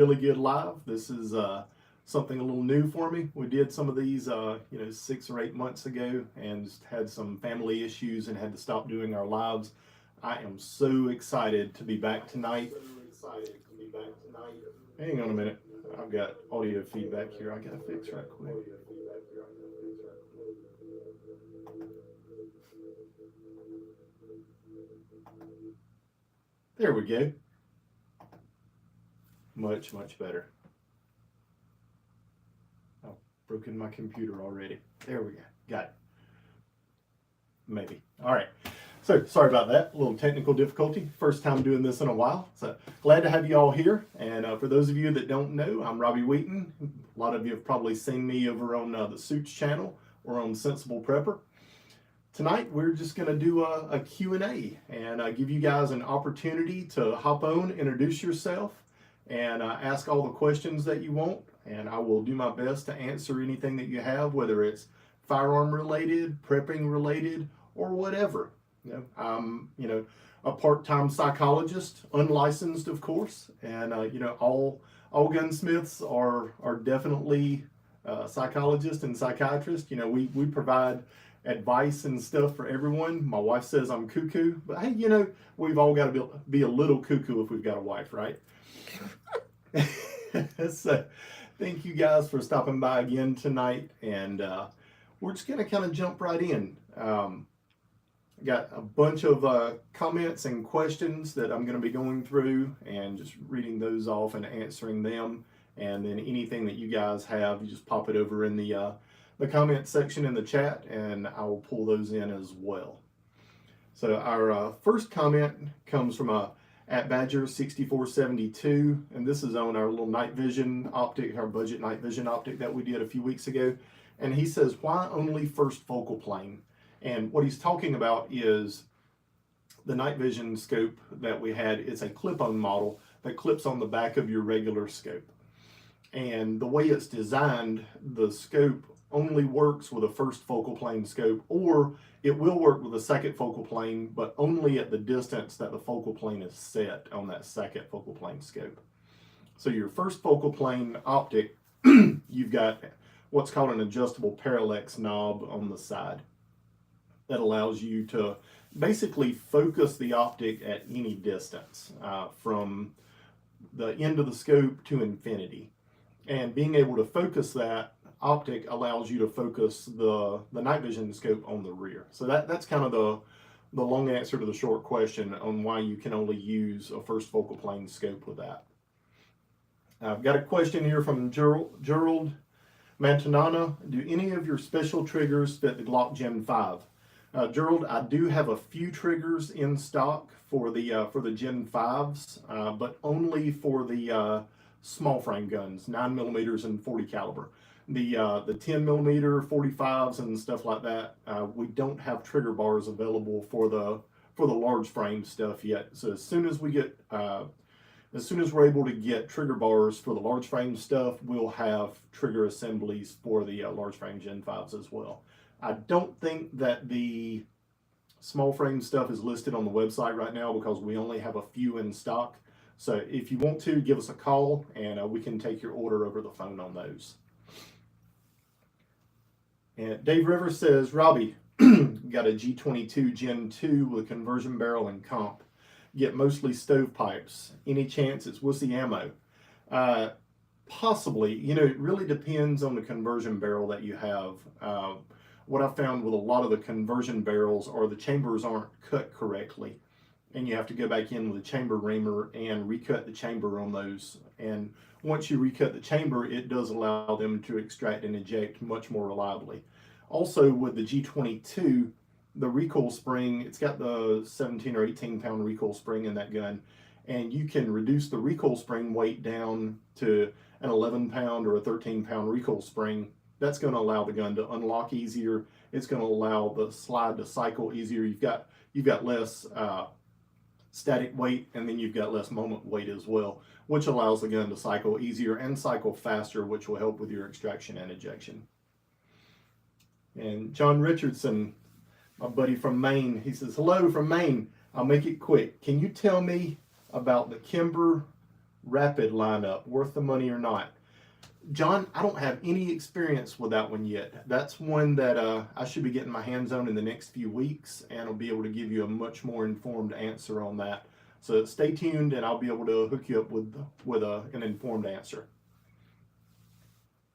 really good live. This is something a little new for me. We did some of these, 6 or 8 months ago, and just had some family issues and had to stop doing our lives. I am so excited to be back tonight. Hang on a minute. I've got audio feedback here. I gotta fix right quick. There we go. Much, much better. I've broken my computer already. There we go. Got it. Maybe. All right. So sorry about that. A little technical difficulty. First time doing this in a while. So glad to have you all here. And for those of you that don't know, I'm Robbie Wheaton. A lot of you have probably seen me over on the Suits channel or on Sensible Prepper. Tonight we're just going to do a Q&A and give you guys an opportunity to hop on, introduce yourself, and ask all the questions that you want. And I will do my best to answer anything that you have, whether it's firearm related, prepping related, or whatever. I'm a part-time psychologist, unlicensed of course, and all gunsmiths are definitely psychologists and psychiatrists. We provide advice and stuff for everyone. My wife says I'm cuckoo, but hey, we've all got to be a little cuckoo if we've got a wife, right? So thank you guys for stopping by again tonight, and we're just gonna kind of jump right in. Got a bunch of comments and questions that I'm going to be going through and just reading those off and answering them. And then anything that you guys have, you just pop it over in the comment section in the chat, and I will pull those in as well. So our first comment comes from at Badger 6472, and this is on our little night vision optic, our budget night vision optic that we did a few weeks ago. And he says, why only first focal plane? And what he's talking about is the night vision scope that we had. It's a clip-on model that clips on the back of your regular scope. And the way it's designed, the scope only works with a first focal plane scope, or it will work with a second focal plane, but only at the distance that the focal plane is set on that second focal plane scope. So your first focal plane optic, you've got what's called an adjustable parallax knob on the side that allows you to basically focus the optic at any distance from the end of the scope to infinity. And being able to focus that optic allows you to focus the night vision scope on the rear. So that's kind of the long answer to the short question on why you can only use a first focal plane scope with that. I've got a question here from Gerald Mantanana. Do any of your special triggers fit the Glock Gen 5? Gerald, I do have a few triggers in stock for the Gen 5s, but only for the small frame guns, 9mm and 40 caliber. The 10mm, 45s and stuff like that, we don't have trigger bars available for the large frame stuff yet. So as soon as we're able to get trigger bars for the large frame stuff, we'll have trigger assemblies for the large frame Gen 5s as well. I don't think that the small frame stuff is listed on the website right now because we only have a few in stock. So if you want to, give us a call and we can take your order over the phone on those. And Dave Rivers says, Robbie, got a G22 Gen 2 with a conversion barrel and comp. Get mostly stovepipes. Any chance it's wussy ammo? Possibly. It really depends on the conversion barrel that you have. What I've found with a lot of the conversion barrels are the chambers aren't cut correctly, and you have to go back in with a chamber reamer and recut the chamber on those. And once you recut the chamber, it does allow them to extract and eject much more reliably. Also with the G22, the recoil spring, it's got the 17 or 18 pound recoil spring in that gun, and you can reduce the recoil spring weight down to an 11 pound or a 13 pound recoil spring. That's going to allow the gun to unlock easier. It's going to allow the slide to cycle easier. You've got less static weight, and then you've got less moment weight as well, which allows the gun to cycle easier and cycle faster, which will help with your extraction and ejection. And John Richardson, my buddy from Maine, he says, hello from Maine. I'll make it quick. Can you tell me about the Kimber Rapid lineup, worth the money or not? John, I don't have any experience with that one yet. That's one that I should be getting my hands on in the next few weeks, and I'll be able to give you a much more informed answer on that. So stay tuned, and I'll be able to hook you up with an informed answer.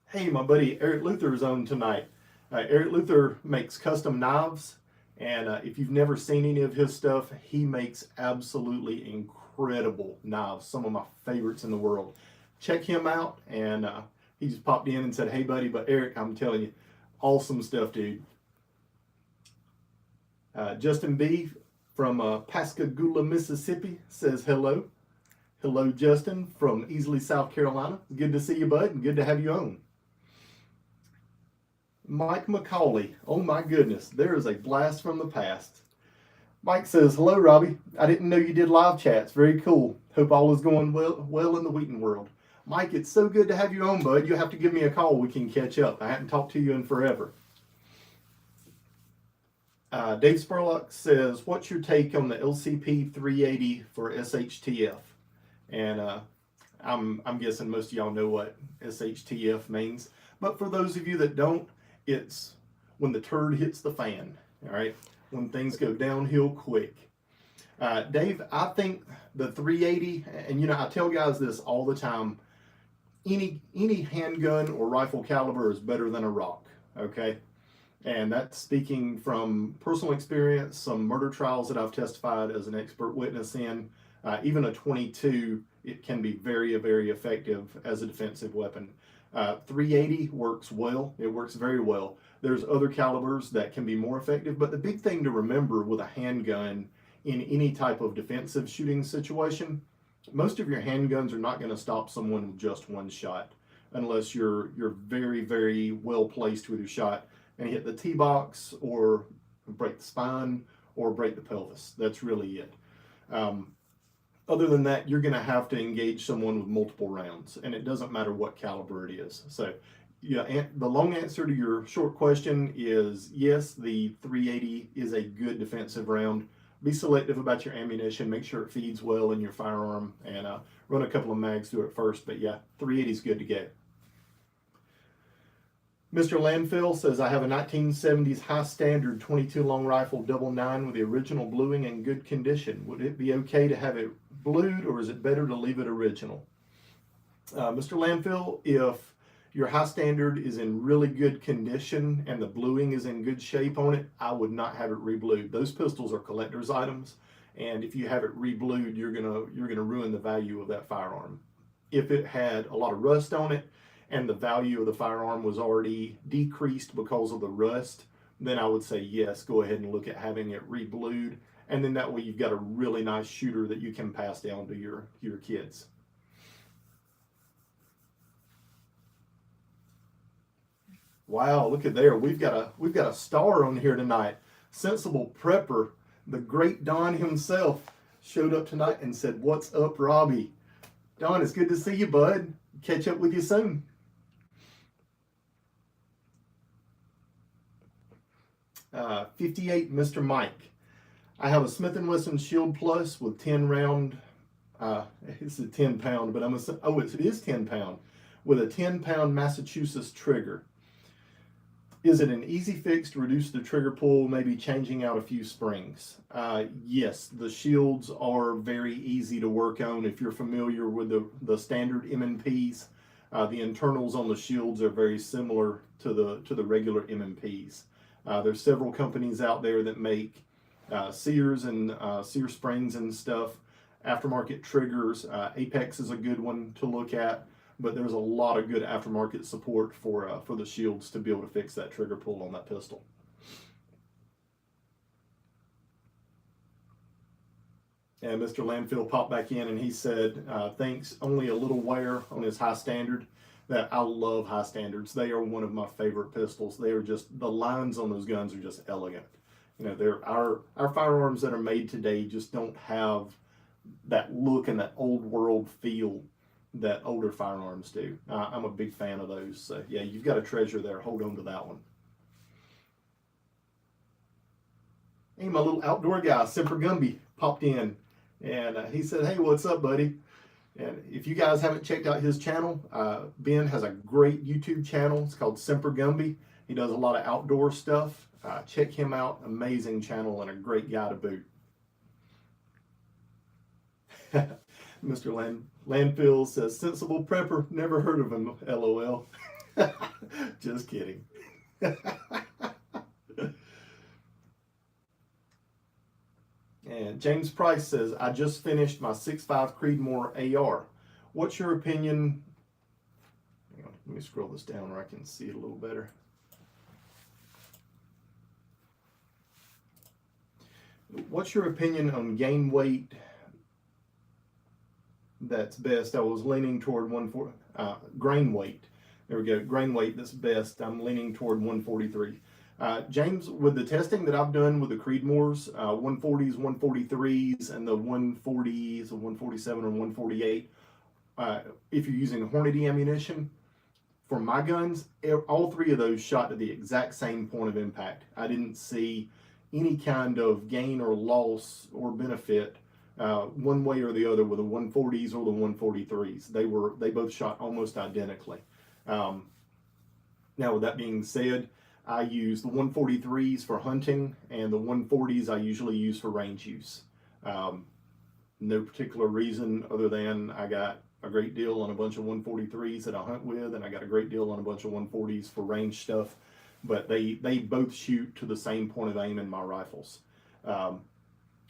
Hey, my buddy Eric Luther is on tonight. Eric Luther makes custom knives, and if you've never seen any of his stuff, he makes absolutely incredible knives, some of my favorites in the world. Check him out, and he just popped in and said, hey, buddy, but Eric, I'm telling you, awesome stuff, dude. Justin B. from Pascagoula, Mississippi says hello. Hello, Justin from Easley, South Carolina. Good to see you, bud, and good to have you on. Mike McCauley. Oh, my goodness. There is a blast from the past. Mike says, hello, Robbie. I didn't know you did live chats. Very cool. Hope all is going well in the Wheaton world. Mike, it's so good to have you on, bud. You'll have to give me a call. We can catch up. I haven't talked to you in forever. Dave Spurlock says, what's your take on the LCP 380 for SHTF? And I'm guessing most of y'all know what SHTF means. But for those of you that don't, it's when the turd hits the fan, all right? When things go downhill quick. Dave, I think the 380, and you know, I tell guys this all the time, any handgun or rifle caliber is better than a rock, okay? And that's speaking from personal experience, some murder trials that I've testified as an expert witness in. Even a 22, it can be very, very effective as a defensive weapon. 380 works well. It works very well. There's other calibers that can be more effective, but the big thing to remember with a handgun in any type of defensive shooting situation, most of your handguns are not going to stop someone with just one shot unless you're very, very well placed with your shot and hit the T-box or break the spine or break the pelvis. That's really it. Other than that, you're going to have to engage someone with multiple rounds, and it doesn't matter what caliber it is. So yeah, the long answer to your short question is yes, the 380 is a good defensive round. Be selective about your ammunition. Make sure it feeds well in your firearm, and run a couple of mags through it first. But yeah, 380 is good to go. Mr. Landfill says, I have a 1970s high standard 22 long rifle double 9 with the original bluing in good condition. Would it be okay to have it blued, or is it better to leave it original? Mr. Landfill, if your high standard is in really good condition and the bluing is in good shape on it, I would not have it reblued. Those pistols are collector's items, and if you have it reblued, you're gonna ruin the value of that firearm. If it had a lot of rust on it and the value of the firearm was already decreased because of the rust, then I would say yes, go ahead and look at having it reblued, and then that way you've got a really nice shooter that you can pass down to your kids. Wow, look at there. We've got a star on here tonight. Sensible Prepper, the great Don himself, showed up tonight and said, "What's up, Robbie?" Don, it's good to see you, bud. Catch up with you soon. Uh, 58, Mr. Mike. I have a Smith & Wesson Shield Plus with 10 round, it's a 10 pound, but it is 10 pound, with a 10 pound Massachusetts trigger. Is it an easy fix to reduce the trigger pull, maybe changing out a few springs? Yes, the shields are very easy to work on. If you're familiar with the standard M&Ps, the internals on the shields are very similar to the regular M&Ps. There's several companies out there that make sears and sear springs and stuff, aftermarket triggers. Apex is a good one to look at. But there's a lot of good aftermarket support for the shields to be able to fix that trigger pull on that pistol. And Mr. Landfill popped back in and he said, thanks, only a little wear on his high standard. That I love high standards. They are one of my favorite pistols. They are just, the lines on those guns are just elegant. You know, they're our firearms that are made today just don't have that look and that old world feel that older firearms do. I'm a big fan of those. So yeah, you've got a treasure there. Hold on to that one. Hey, my little outdoor guy, Semper Gumby, popped in and he said, hey, what's up, buddy? And if you guys haven't checked out his channel, Ben has a great YouTube channel. It's called Semper Gumby. He does a lot of outdoor stuff. Check him out. Amazing channel and a great guy to boot. Mr. Landfill says, sensible prepper, never heard of him, LOL. Just kidding. And James Price says, I just finished my 6.5 Creedmoor AR. What's your opinion? Hang on, let me scroll this down where I can see it a little better. What's your opinion on gain weight that's best? I was leaning toward grain weight. There we go, grain weight that's best. I'm leaning toward 143. James, with the testing that I've done with the Creedmoors, 140s, 143s, and the 140s, 147 or 148, if you're using Hornady ammunition, for my guns, all three of those shot to the exact same point of impact. I didn't see any kind of gain or loss or benefit one way or the other with the 140s or the 143s. They both shot almost identically. Now, with that being said, I use the 143s for hunting, and the 140s I usually use for range use. No particular reason other than I got a great deal on a bunch of 143s that I hunt with, and I got a great deal on a bunch of 140s for range stuff. But they both shoot to the same point of aim in my rifles.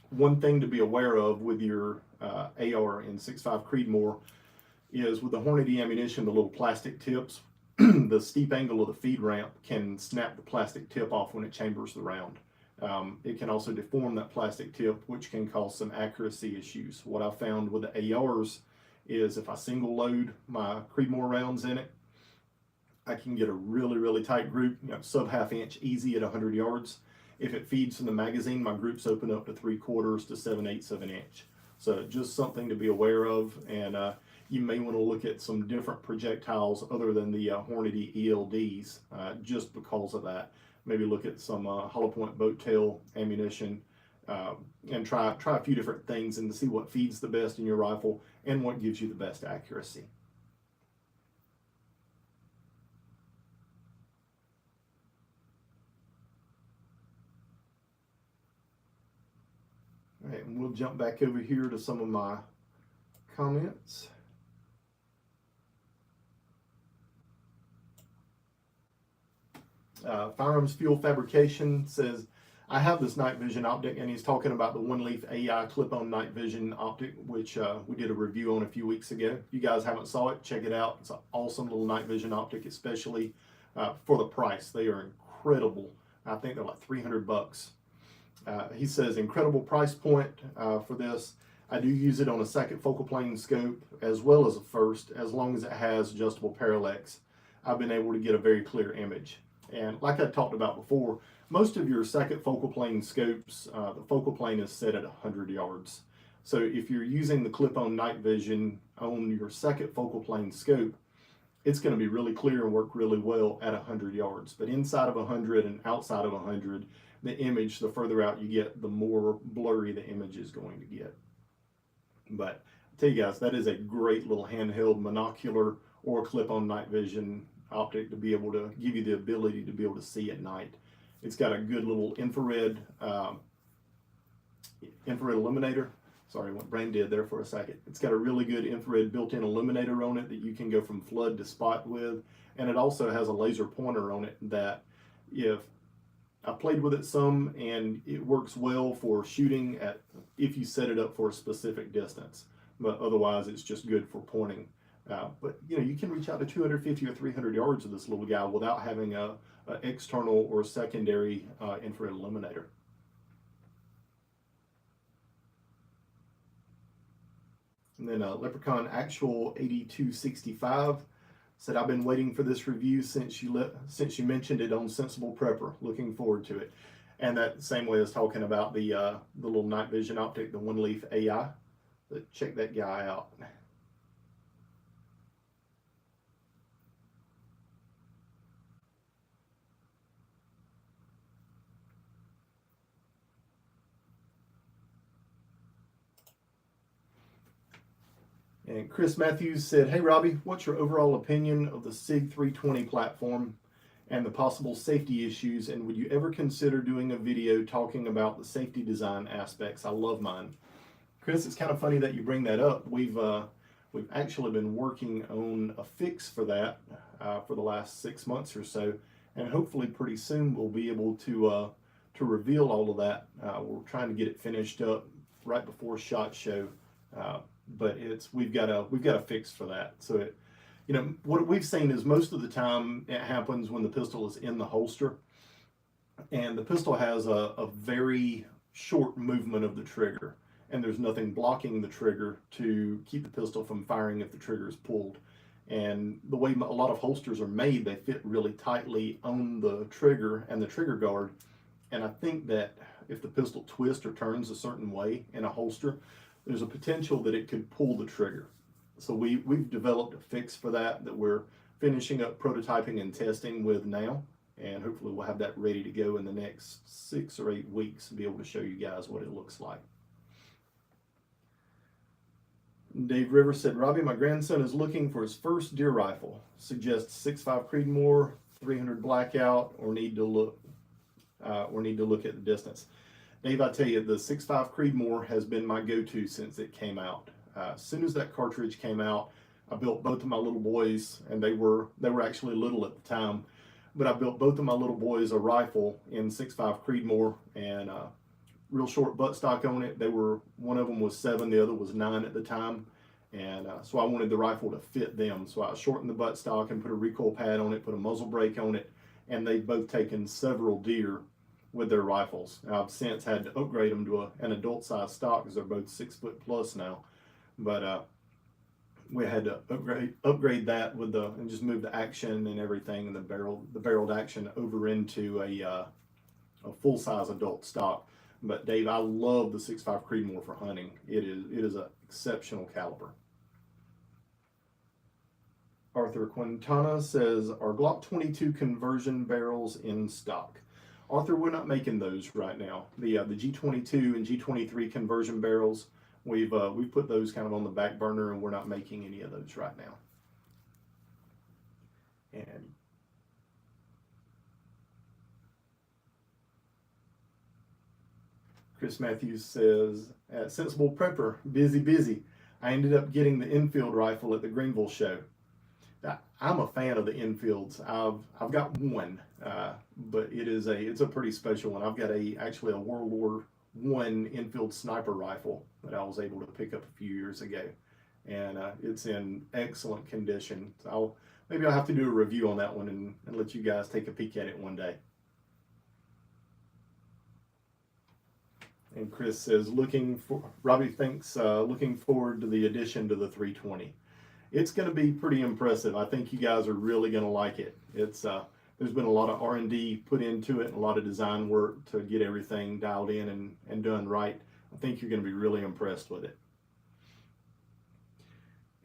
One thing to be aware of with your AR in 6.5 Creedmoor is with the Hornady ammunition, the little plastic tips, the steep angle of the feed ramp can snap the plastic tip off when it chambers the round. It can also deform that plastic tip, which can cause some accuracy issues. What I found with the ARs is if I single load my Creedmoor rounds in it, I can get a really, really tight group, sub ½ inch easy at 100 yards. If it feeds from the magazine, my groups open up to 3/4 to 7/8 of an inch. So just something to be aware of, and you may want to look at some different projectiles other than the Hornady ELDs, just because of that. Maybe look at some hollow point boat tail ammunition, and try a few different things and to see what feeds the best in your rifle and what gives you the best accuracy. All right, and we'll jump back over here to some of my comments. Firearms Fuel Fabrication says, I have this night vision optic, and he's talking about the One Leaf AI clip-on night vision optic, which we did a review on a few weeks ago. If you guys haven't saw it, check it out. It's an awesome little night vision optic, especially for the price. They are incredible. I think they're like 300 bucks. He says, incredible price point for this. I do use it on a second focal plane scope as well as a first, as long as it has adjustable parallax. I've been able to get a very clear image. And like I talked about before, most of your second focal plane scopes, the focal plane is set at 100 yards. So if you're using the clip-on night vision on your second focal plane scope, it's going to be really clear and work really well at 100 yards. But inside of 100 and outside of 100, the image, the further out you get, the more blurry the image is going to get. But I'll tell you guys, that is a great little handheld monocular or clip-on night vision optic to be able to give you the ability to be able to see at night. It's got a good little infrared illuminator. Sorry, I went brain dead there for a second. It's got a really good infrared built-in illuminator on it that you can go from flood to spot with, and it also has a laser pointer on it that if I played with it some, and it works well for shooting at if you set it up for a specific distance, but otherwise it's just good for pointing. But you can reach out to 250 or 300 yards with this little guy without having a external or secondary infrared illuminator. And then Leprechaun Actual 8265 said, I've been waiting for this review since you mentioned it on Sensible Prepper. Looking forward to it. And that same way as talking about the little night vision optic, the One Leaf AI. But check that guy out. And Chris Matthews said, "Hey Robbie, what's your overall opinion of the SIG 320 platform and the possible safety issues? And would you ever consider doing a video talking about the safety design aspects? I love mine." Chris, it's kind of funny that you bring that up. We've actually been working on a fix for that for the last 6 months or so, and hopefully pretty soon we'll be able to reveal all of that. We're trying to get it finished up right before SHOT Show, but we've got a fix for that. So what we've seen is most of the time it happens when the pistol is in the holster, and the pistol has a very short movement of the trigger, and there's nothing blocking the trigger to keep the pistol from firing if the trigger is pulled. And the way a lot of holsters are made, they fit really tightly on the trigger and the trigger guard. And I think that if the pistol twists or turns a certain way in a holster, there's a potential that it could pull the trigger. So we've developed a fix for that we're finishing up prototyping and testing with now. And hopefully we'll have that ready to go in the next 6 or 8 weeks and be able to show you guys what it looks like. Dave Rivers said, "Robbie, my grandson is looking for his first deer rifle. Suggests 6.5 Creedmoor, 300 blackout, or need to look at the distance." Dave, I tell you, the 6.5 Creedmoor has been my go-to since it came out. As soon as that cartridge came out, I built both of my little boys, and they were actually little at the time, but I built both of my little boys a rifle in 6.5 Creedmoor, and real short buttstock on it. One of them was 7, the other was 9 at the time, and so I wanted the rifle to fit them. So I shortened the buttstock and put a recoil pad on it, put a muzzle brake on it, and they've both taken several deer with their rifles. I've since had to upgrade them to an adult size stock because they're both 6 foot plus now, but we had to upgrade that and just move the action and everything and the barreled action over into a full size adult stock. But Dave, I love the 6.5 Creedmoor for hunting. It is an exceptional caliber. Arthur Quintana says, "Are Glock 22 conversion barrels in stock?" Arthur, we're not making those right now. The G22 and G23 conversion barrels, we've put those kind of on the back burner, and we're not making any of those right now. And Chris Matthews says, "At Sensible Prepper, busy. I ended up getting the Enfield rifle at the Greenville show." I'm a fan of the Enfields. I've got one, but it's a pretty special one. I've got actually a World War I Enfield sniper rifle that I was able to pick up a few years ago, and it's in excellent condition. So maybe I'll have to do a review on that one and let you guys take a peek at it one day. And Chris says, Robbie thinks, looking forward to the addition to the 320. It's going to be pretty impressive. I think you guys are really going to like it. There's been a lot of R&D put into it and a lot of design work to get everything dialed in and done right. I think you're going to be really impressed with it.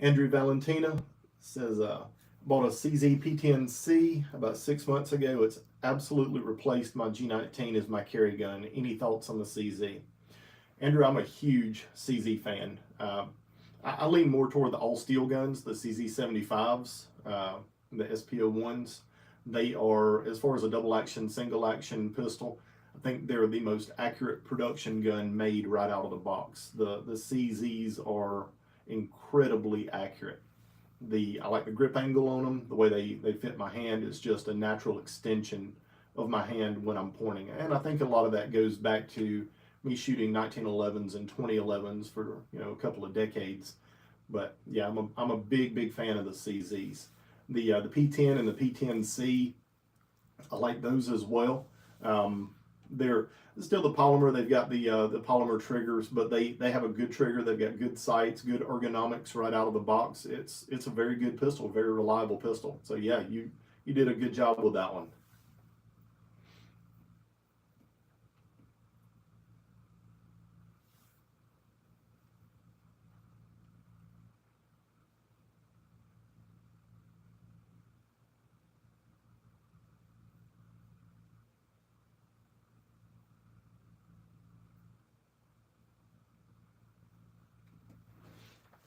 Andrew Valentina says, bought a CZ P10C about 6 months ago. It's absolutely replaced my G19 as my carry gun. Any thoughts on the CZ? Andrew, I'm a huge CZ fan. I lean more toward the all-steel guns, the CZ75s, the SP01s. They are, as far as a double-action, single-action pistol, I think they're the most accurate production gun made right out of the box. The CZs are incredibly accurate. I like the grip angle on them. The way they fit my hand is just a natural extension of my hand when I'm pointing. And I think a lot of that goes back to me shooting 1911s and 2011s for a couple of decades. But yeah, I'm a big fan of the CZs. The P10 and the P10C, I like those as well. They're still the polymer. They've got the polymer triggers, but they have a good trigger. They've got good sights, good ergonomics right out of the box. It's a very good pistol, very reliable pistol. So yeah, you did a good job with that one.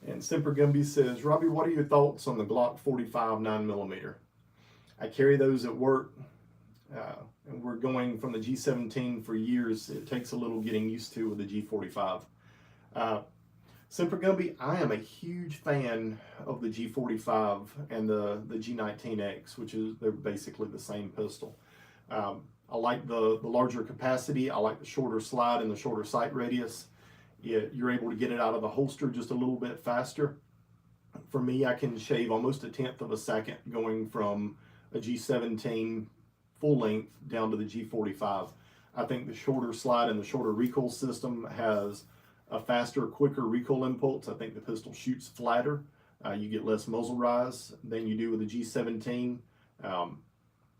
And Semper Gumby says, Robbie, what are your thoughts on the Glock 45 9mm? I carry those at work. And we're going from the G17 for years. It takes a little getting used to with the G45. Semper Gumby, I am a huge fan of the G45 and the G19X, which is, they're basically the same pistol. I like the larger capacity. I like the shorter slide and the shorter sight radius. You're able to get it out of the holster just a little bit faster. For me, I can shave almost a tenth of a second going from a G17 full length down to the G45. I think the shorter slide and the shorter recoil system has a faster, quicker recoil impulse. I think the pistol shoots flatter. You get less muzzle rise than you do with the G17.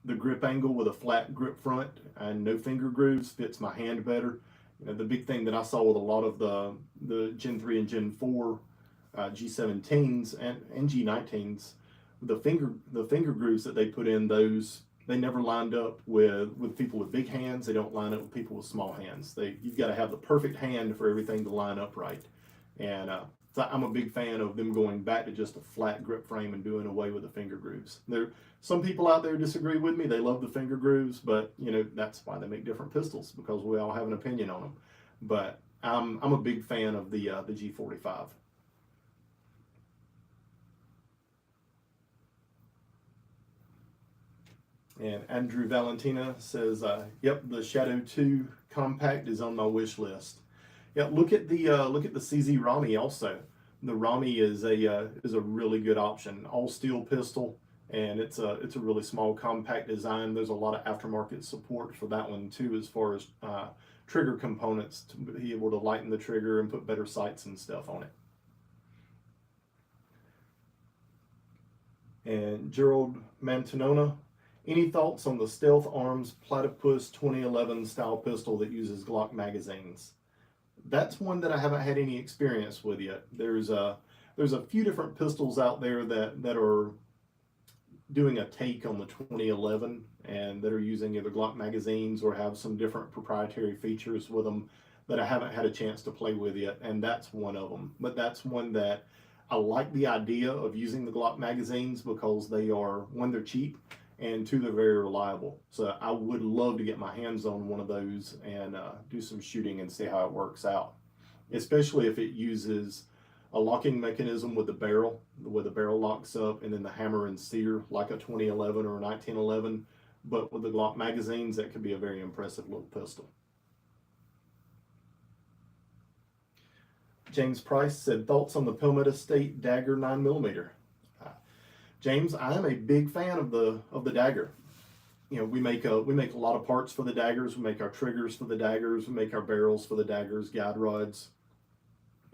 The grip angle with a flat grip front and no finger grooves fits my hand better. You know, the big thing that I saw with a lot of the Gen 3 and Gen 4 G17s and G19s, the finger grooves that they put in those, they never lined up with people with big hands. They don't line up with people with small hands. You've got to have the perfect hand for everything to line up right. And so I'm a big fan of them going back to just a flat grip frame and doing away with the finger grooves. Some people out there disagree with me. They love the finger grooves, but you know, that's why they make different pistols, because we all have an opinion on them. But I'm a big fan of the G45. And Andrew Valentina says, "Yep, the Shadow 2 compact is on my wish list." Yeah, look at the CZ Robbie also. The Robbie is a really good option. All steel pistol, and it's a really small compact design. There's a lot of aftermarket support for that one too, as far as trigger components to be able to lighten the trigger and put better sights and stuff on it. And Gerald Mantanona, any thoughts on the Stealth Arms Platypus 2011 style pistol that uses Glock magazines? That's one that I haven't had any experience with yet. There's a few different pistols out there that are doing a take on the 2011 and that are using either Glock magazines or have some different proprietary features with them that I haven't had a chance to play with yet, and that's one of them. But that's one that I like the idea of using the Glock magazines because they're cheap, and two, they're very reliable. So I would love to get my hands on one of those and do some shooting and see how it works out, especially if it uses a locking mechanism with the barrel, where the barrel locks up, and then the hammer and sear like a 2011 or a 1911. But with the Glock magazines, that could be a very impressive little pistol. James Price said, thoughts on the Pilmet Estate Dagger 9mm? James, I am a big fan of the Dagger. You know, we make a lot of parts for the Daggers. We make our triggers for the Daggers. We make our barrels for the Daggers, guide rods,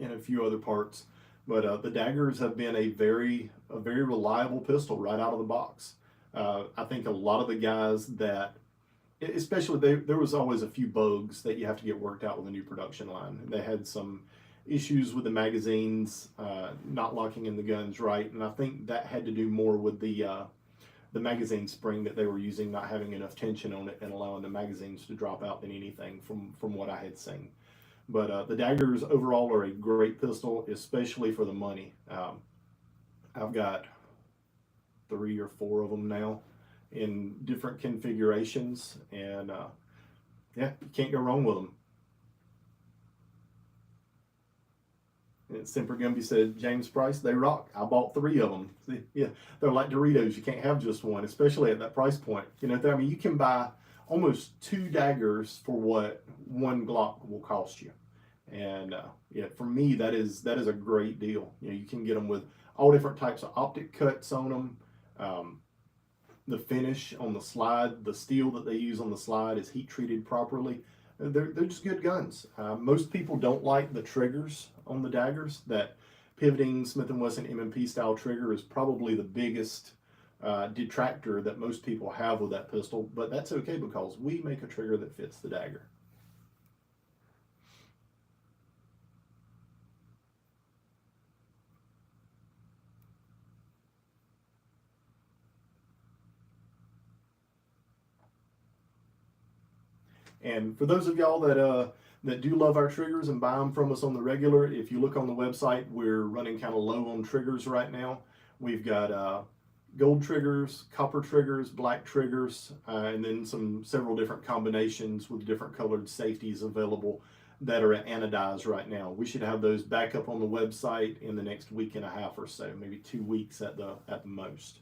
and a few other parts. But the Daggers have been a very reliable pistol right out of the box. I think a lot of the guys that, especially there was always a few bugs that you have to get worked out with a new production line. They had some issues with the magazines not locking in the guns right, and I think that had to do more with the magazine spring that they were using not having enough tension on it and allowing the magazines to drop out than anything from what I had seen. But the Daggers overall are a great pistol, especially for the money. I've got 3 or 4 of them now in different configurations, and yeah, you can't go wrong with them. And Semper Gumby said, James Price, they rock. I bought 3 of them. See, yeah, they're like Doritos. You can't have just one, especially at that price point. You know, I mean, you can buy almost 2 Daggers for what 1 Glock will cost you. And yeah, for me, that is a great deal. You know, you can get them with all different types of optic cuts on them. The finish on the slide, the steel that they use on the slide is heat treated properly. They're just good guns. Most people don't like the triggers on the Daggers. That pivoting Smith & Wesson M&P style trigger is probably the biggest detractor that most people have with that pistol, but that's okay because we make a trigger that fits the Dagger. And for those of y'all that that do love our triggers and buy them from us on the regular. If you look on the website, we're running kind of low on triggers right now. We've got gold triggers, copper triggers, black triggers, and then several different combinations with different colored safeties available that are anodized right now. We should have those back up on the website in the next week and a half or so, maybe 2 weeks at the most.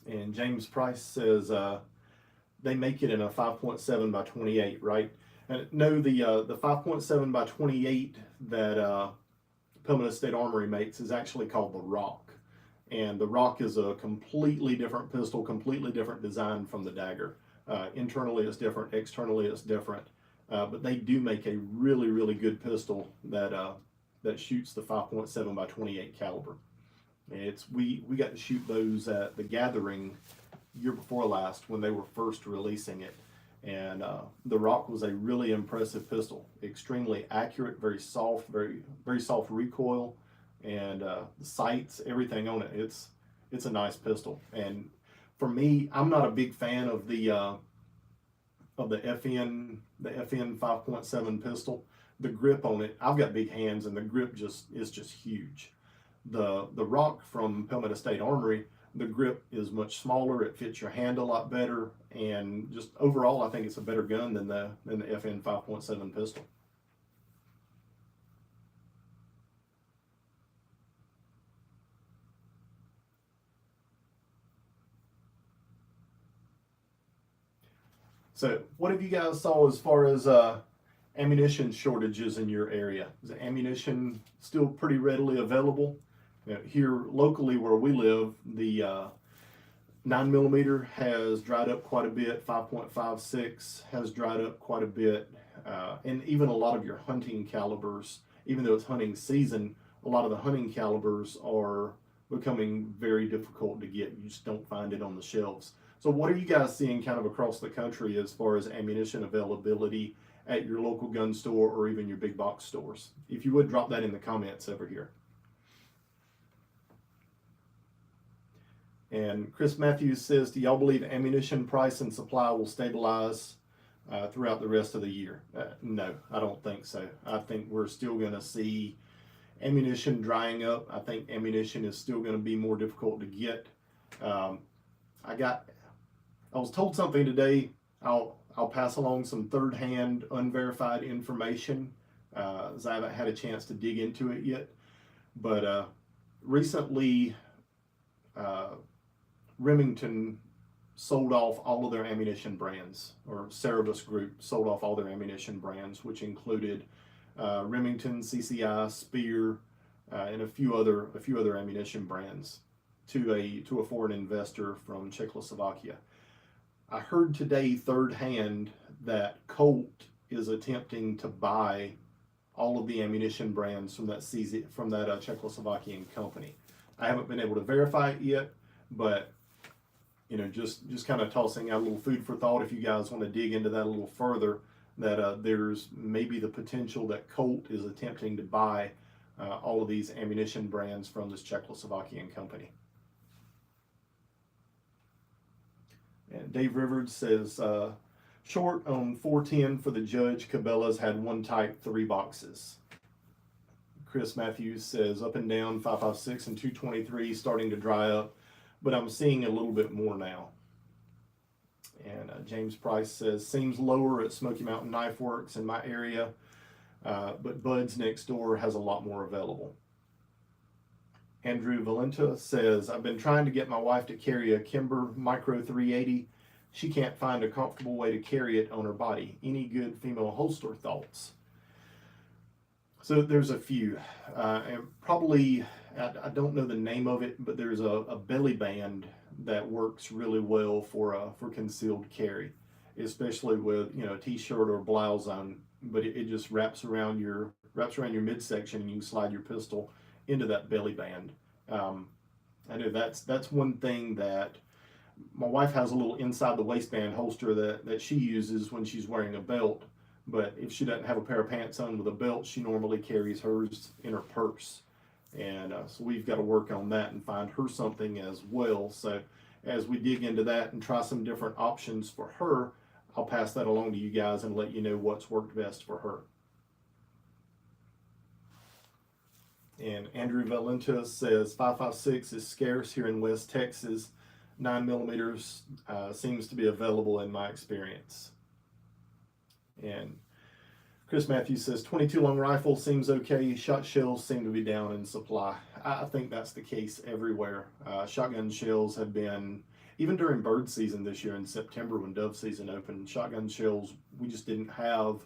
And James Price says they make it in a 5.7 by 28, right? And no, the 5.7 by 28 that Pillman State Armory makes is actually called the Rock. And the Rock is a completely different pistol, completely different design from the Dagger. Internally it's different, externally it's different. But they do make a really, really good pistol that shoots the 5.7 by 28 caliber. We got to shoot those at the Gathering year before last when they were first releasing it. And the Rock was a really impressive pistol, extremely accurate, very soft, very soft recoil, and the sights, everything on it. It's a nice pistol. And for me, I'm not a big fan of the FN 5.7 pistol. The grip on it, I've got big hands, and the grip is just huge. The Rock from Palmetto State Armory, the grip is much smaller. It fits your hand a lot better, and just overall, I think it's a better gun than the FN 5.7 pistol. So, what have you guys saw as far as ammunition shortages in your area? Is the ammunition still pretty readily available? Here locally where we live, the 9mm has dried up quite a bit. 5.56 has dried up quite a bit, and even a lot of your hunting calibers. Even though it's hunting season, a lot of the hunting calibers are becoming very difficult to get. You just don't find it on the shelves. So, what are you guys seeing kind of across the country as far as ammunition availability at your local gun store or even your big box stores? If you would drop that in the comments over here. And Chris Matthews says, do y'all believe ammunition price and supply will stabilize throughout the rest of the year? No, I don't think so. I think we're still going to see ammunition drying up. I think ammunition is still going to be more difficult to get. I was told something today. I'll pass along some third-hand, unverified information, as I haven't had a chance to dig into it yet. But recently, Remington sold off all of their ammunition brands, or Cerebus Group sold off all their ammunition brands, which included Remington, CCI, Spear, and a few other ammunition brands to a foreign investor from Czechoslovakia. I heard today third hand that Colt is attempting to buy all of the ammunition brands from that Czechoslovakian company. I haven't been able to verify it yet, but just kind of tossing out a little food for thought. If you guys want to dig into that a little further, that there's maybe the potential that Colt is attempting to buy all of these ammunition brands from this Czechoslovakian company. And Dave Rivers says, short on 410 for the Judge. Cabela's had one type, 3 boxes. Chris Matthews says, up and down, 5.56 and 223 starting to dry up, but I'm seeing a little bit more now. And James Price says, seems lower at Smoky Mountain Knife Works in my area, but Bud's next door has a lot more available. Andrew Valenta says, I've been trying to get my wife to carry a Kimber Micro 380. She can't find a comfortable way to carry it on her body. Any good female holster thoughts? So there's a few, and probably, I don't know the name of it, but there's a belly band that works really well for concealed carry, especially with a t-shirt or blouse on. But it just wraps around your midsection, and you can slide your pistol into that belly band. I know that's one thing that my wife has, a little inside the waistband holster that she uses when she's wearing a belt. But if she doesn't have a pair of pants on with a belt, she normally carries hers in her purse. And so we've got to work on that and find her something as well. So as we dig into that and try some different options for her, I'll pass that along to you guys and let you know what's worked best for her. And Andrew Valenta says 5.56 is scarce here in West Texas. 9mm seems to be available in my experience. And Chris Matthews says 22 long rifle seems okay. Shot shells seem to be down in supply. I think that's the case everywhere. Shotgun shells have been, even during bird season this year in September when dove season opened, shotgun shells we just didn't have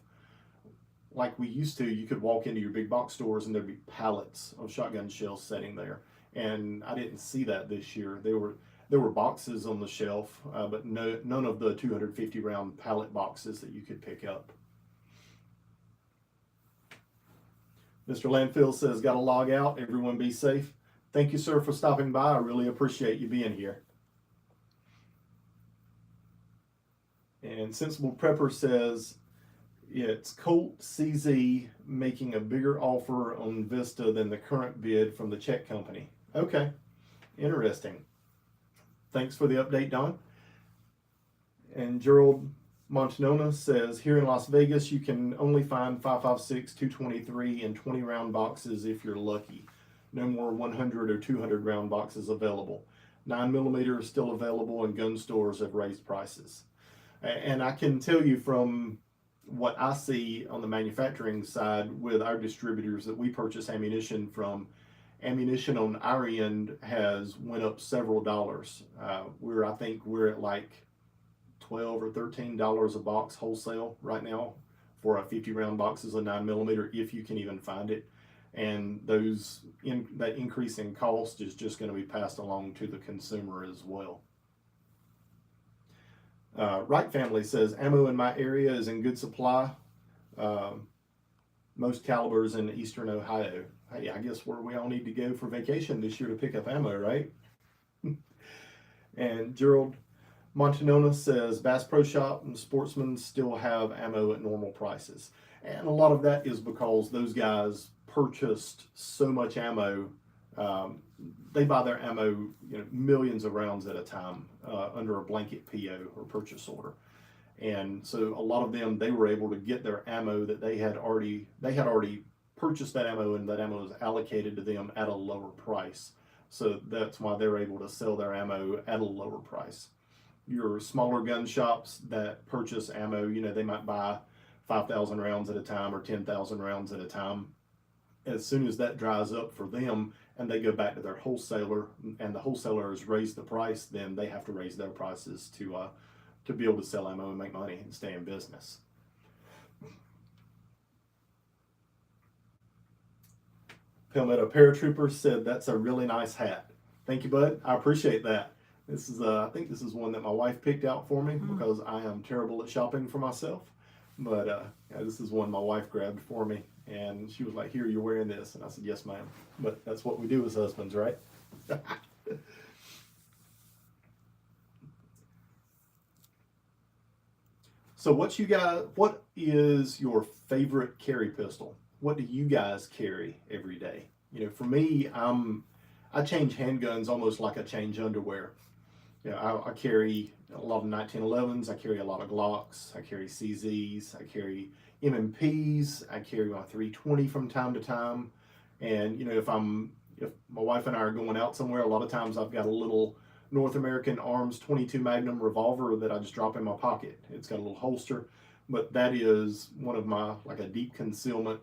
like we used to. You could walk into your big box stores and there'd be pallets of shotgun shells sitting there, and I didn't see that this year. There were boxes on the shelf, but none of the 250 round pallet boxes that you could pick up. Mr. Landfill says, got to log out. Everyone be safe. Thank you, sir, for stopping by. I really appreciate you being here. And Sensible Prepper says, it's Colt CZ making a bigger offer on Vista than the current bid from the Czech company. Okay, interesting. Thanks for the update, Don. And Gerald Montanona says, here in Las Vegas, you can only find 5.56, 223, and 20 round boxes if you're lucky. No more 100 or 200 round boxes available. 9mm is still available, and gun stores have raised prices. And I can tell you from what I see on the manufacturing side with our distributors that we purchase ammunition from, ammunition on our end has went up several dollars. I think we're at like $12 or $13 a box wholesale right now for a 50 round boxes of 9mm, if you can even find it. And that increase in cost is just going to be passed along to the consumer as well. Wright family says, ammo in my area is in good supply. Most calibers in eastern Ohio. Hey, I guess where we all need to go for vacation this year to pick up ammo, right? And Gerald Montanona says, Bass Pro Shop and Sportsman still have ammo at normal prices. And a lot of that is because those guys purchased so much ammo. They buy their ammo, millions of rounds at a time under a blanket PO or purchase order. And so a lot of them, they were able to get their ammo that they had already purchased that ammo, and that ammo was allocated to them at a lower price. So that's why they're able to sell their ammo at a lower price. Your smaller gun shops that purchase ammo, they might buy 5,000 rounds at a time or 10,000 rounds at a time. As soon as that dries up for them and they go back to their wholesaler and the wholesaler has raised the price, then they have to raise their prices to be able to sell ammo and make money and stay in business. Palmetto Paratrooper said, that's a really nice hat. Thank you, bud. I appreciate that. This is, I think this is one that my wife picked out for me because I am terrible at shopping for myself. But yeah, this is one my wife grabbed for me, and she was like, here, you're wearing this. And I said, yes, ma'am. But that's what we do as husbands, right? So what is your favorite carry pistol? What do you guys carry every day? For me, I change handguns almost like I change underwear. I carry a lot of 1911s, I carry a lot of Glocks, I carry CZs, I carry MMPs, I carry my 320 from time to time. And if my wife and I are going out somewhere, a lot of times I've got a little North American Arms 22 Magnum revolver that I just drop in my pocket. It's got a little holster, but that is one of my, like a deep concealment,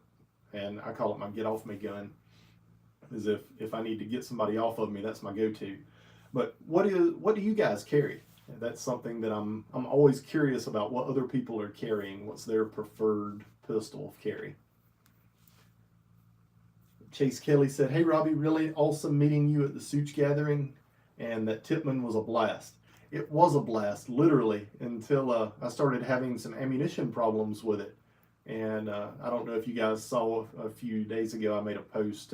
and I call it my get off me gun. As if I need to get somebody off of me, that's my go-to. But what do you guys carry? That's something that I'm always curious about, what other people are carrying. What's their preferred pistol of carry? Chase Kelly said, hey Robbie, really awesome meeting you at the Such gathering, and that Tipman was a blast. It was a blast, literally, until I started having some ammunition problems with it. And I don't know if you guys saw a few days ago, I made a post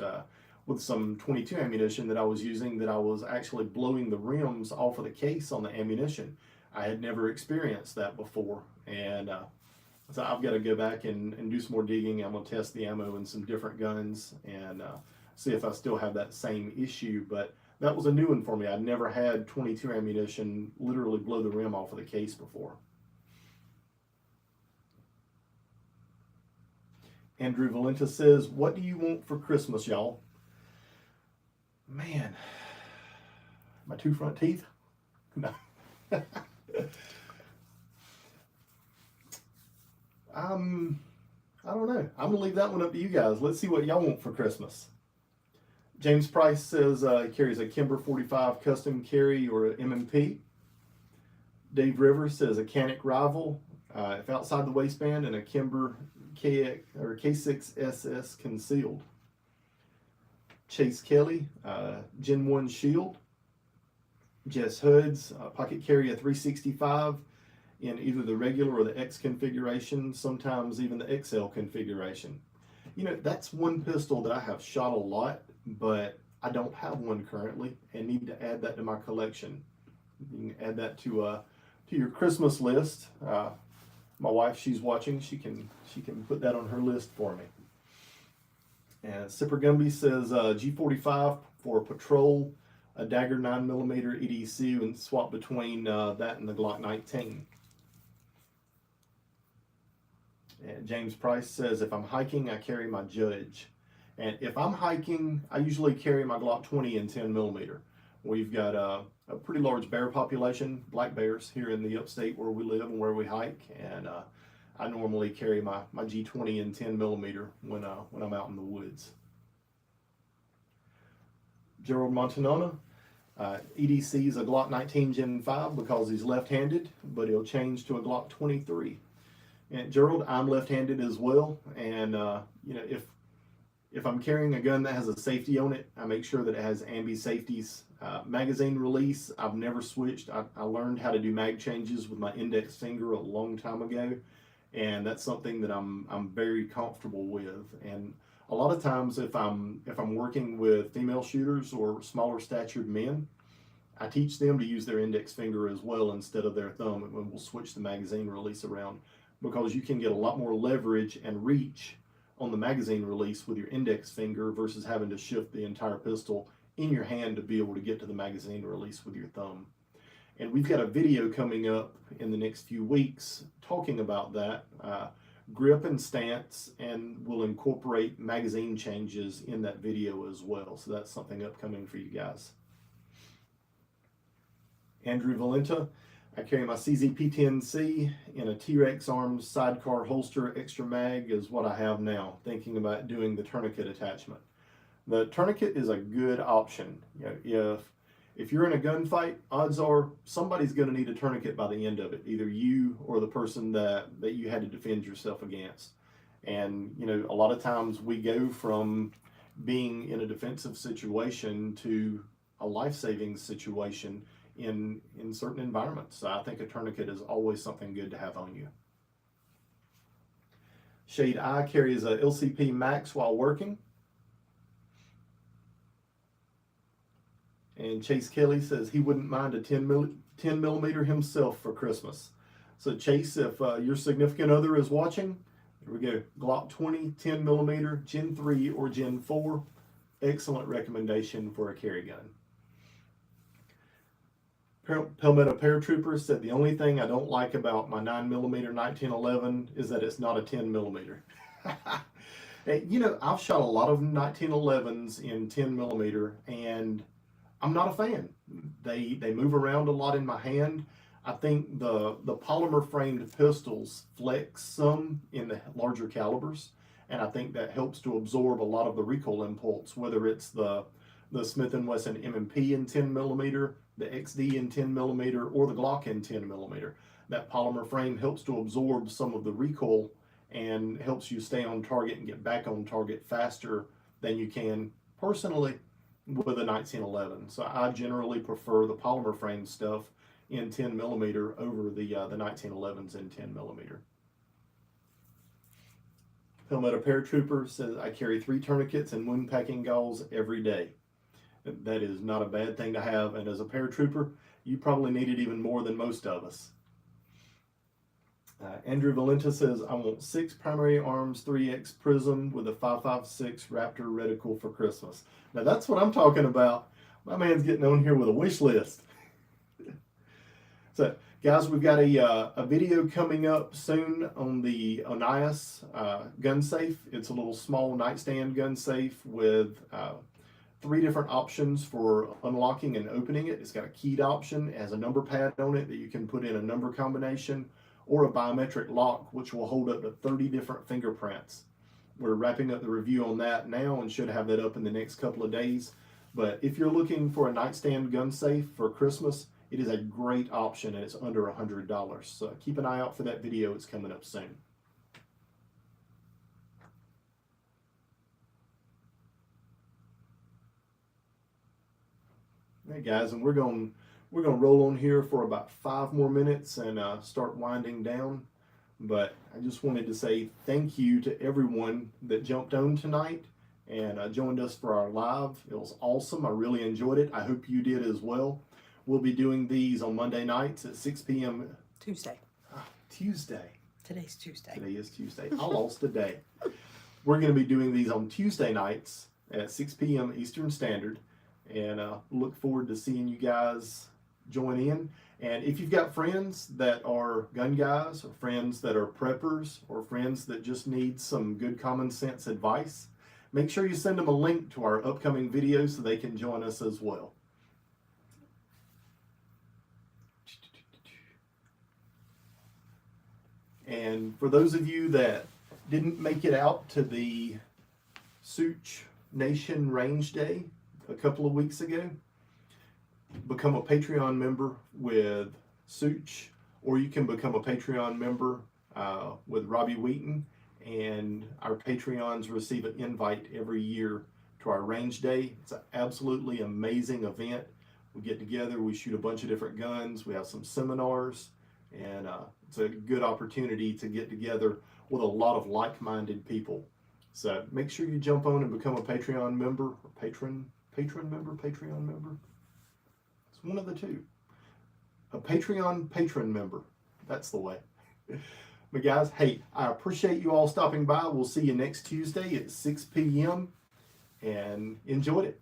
with some 22 ammunition that I was using, that I was actually blowing the rims off of the case on the ammunition. I had never experienced that before, and so I've got to go back and do some more digging. I'm going to test the ammo in some different guns and see if I still have that same issue. But That was a new one for me. I'd never had 22 ammunition literally blow the rim off of the case before. Andrew Valenta says, what do you want for Christmas, y'all? Man, my 2 front teeth? No. I don't know. I'm going to leave that one up to you guys. Let's see what y'all want for Christmas. James Price says he carries a Kimber 45 custom carry or an M&P. Dave Rivers says a Canic Rival, if outside the waistband, and a Kimber K6 SS concealed. Chase Kelly, Gen 1 Shield. Jess Hoods, pocket carry a 365 in either the regular or the X configuration, sometimes even the XL configuration. You know, that's one pistol that I have shot a lot, but I don't have one currently and need to add that to my collection. You can add that to your Christmas list. My wife, she's watching. She can put that on her list for me. And Sipper Gumby says G45 for patrol, a Dagger 9mm EDC, and swap between that and the Glock 19. And James Price says, if I'm hiking, I carry my Judge. And if I'm hiking, I usually carry my Glock 20 in 10mm. We've got a pretty large bear population, black bears, here in the upstate where we live and where we hike. And I normally carry my G20 in 10mm when I'm out in the woods. Gerald Montanona, EDC is a Glock 19 Gen 5 because he's left-handed, but he'll change to a Glock 23. And Gerald, I'm left-handed as well, and you know, if I'm carrying a gun that has a safety on it, I make sure that it has ambi safeties. Magazine release, I've never switched. I learned how to do mag changes with my index finger a long time ago, and that's something that I'm very comfortable with. And a lot of times, if I'm working with female shooters or smaller statured men, I teach them to use their index finger as well instead of their thumb, and we'll switch the magazine release around, because you can get a lot more leverage and reach on the magazine release with your index finger versus having to shift the entire pistol in your hand to be able to get to the magazine release with your thumb. And we've got a video coming up in the next few weeks talking about that, grip and stance, and we'll incorporate magazine changes in that video as well. So that's something upcoming for you guys. Andrew Valenta, I carry my CZP-10C in a T-Rex Arms sidecar holster. Extra mag is what I have now, thinking about doing the tourniquet attachment. The tourniquet is a good option. You know, if you're in a gunfight, odds are somebody's going to need a tourniquet by the end of it, either you or the person that you had to defend yourself against. And, you know, a lot of times we go from being in a defensive situation to a life-saving situation in certain environments. So I think a tourniquet is always something good to have on you. Shade I carries a LCP Max while working. And Chase Kelly says he wouldn't mind a 10mm himself for Christmas. So Chase, if your significant other is watching, here we go. Glock 20, 10mm, Gen 3 or Gen 4. Excellent recommendation for a carry gun. Palmetto Paratrooper said the only thing I don't like about my 9mm 1911 is that it's not a 10mm. You know, I've shot a lot of 1911s in 10mm, and I'm not a fan. They move around a lot in my hand. I think the polymer framed pistols flex some in the larger calibers, and I think that helps to absorb a lot of the recoil impulse, whether it's the Smith & Wesson M&P in 10mm, the XD in 10mm, or the Glock in 10mm. That polymer frame helps to absorb some of the recoil and helps you stay on target and get back on target faster than you can personally with a 1911. So I generally prefer the polymer frame stuff in 10mm over the 1911s in 10mm. Palmetto Paratrooper says I carry 3 tourniquets and wound packing gauze every day. That is not a bad thing to have, and as a paratrooper, you probably need it even more than most of us. Andrew Valenta says, I want 6 primary arms 3X Prism with a 5.56 Raptor reticle for Christmas. Now that's what I'm talking about My man's getting on here with a wish list. So, guys, we've got a video coming up soon on the Onias gun safe. It's a little small nightstand gun safe with 3 different options for unlocking and opening it. It's got a keyed option, it has a number pad on it that you can put in a number combination, or a biometric lock, which will hold up to 30 different fingerprints. We're wrapping up the review on that now and should have that up in the next couple of days. But if you're looking for a nightstand gun safe for Christmas, it is a great option and it's under $100. So keep an eye out for that video, it's coming up soon. All right, guys, and we're going to roll on here for about 5 more minutes and start winding down. But I just wanted to say thank you to everyone that jumped on tonight and joined us for our live. It was awesome. I really enjoyed it. I hope you did as well. We'll be doing these on Monday nights at 6 p.m. Tuesday. Tuesday. Today's Tuesday. Today is Tuesday. I lost a day. We're going to be doing these on Tuesday nights at 6 p.m. Eastern Standard. And look forward to seeing you guys join in. And if you've got friends that are gun guys, or friends that are preppers, or friends that just need some good common sense advice, make sure you send them a link to our upcoming videos so they can join us as well. And for those of you that didn't make it out to the Such Nation Range Day a couple of weeks ago, become a Patreon member with Such, or you can become a Patreon member with Robbie Wheaton, and our Patreons receive an invite every year to our range day. It's an absolutely amazing event. We get together, we shoot a bunch of different guns, we have some seminars, and it's a good opportunity to get together with a lot of like-minded people. So make sure you jump on and become a Patreon member, or Patreon member. It's one of the two. A Patreon patron member. That's the way. But guys, hey, I appreciate you all stopping by. We'll see you next Tuesday at 6 p.m. and enjoyed it.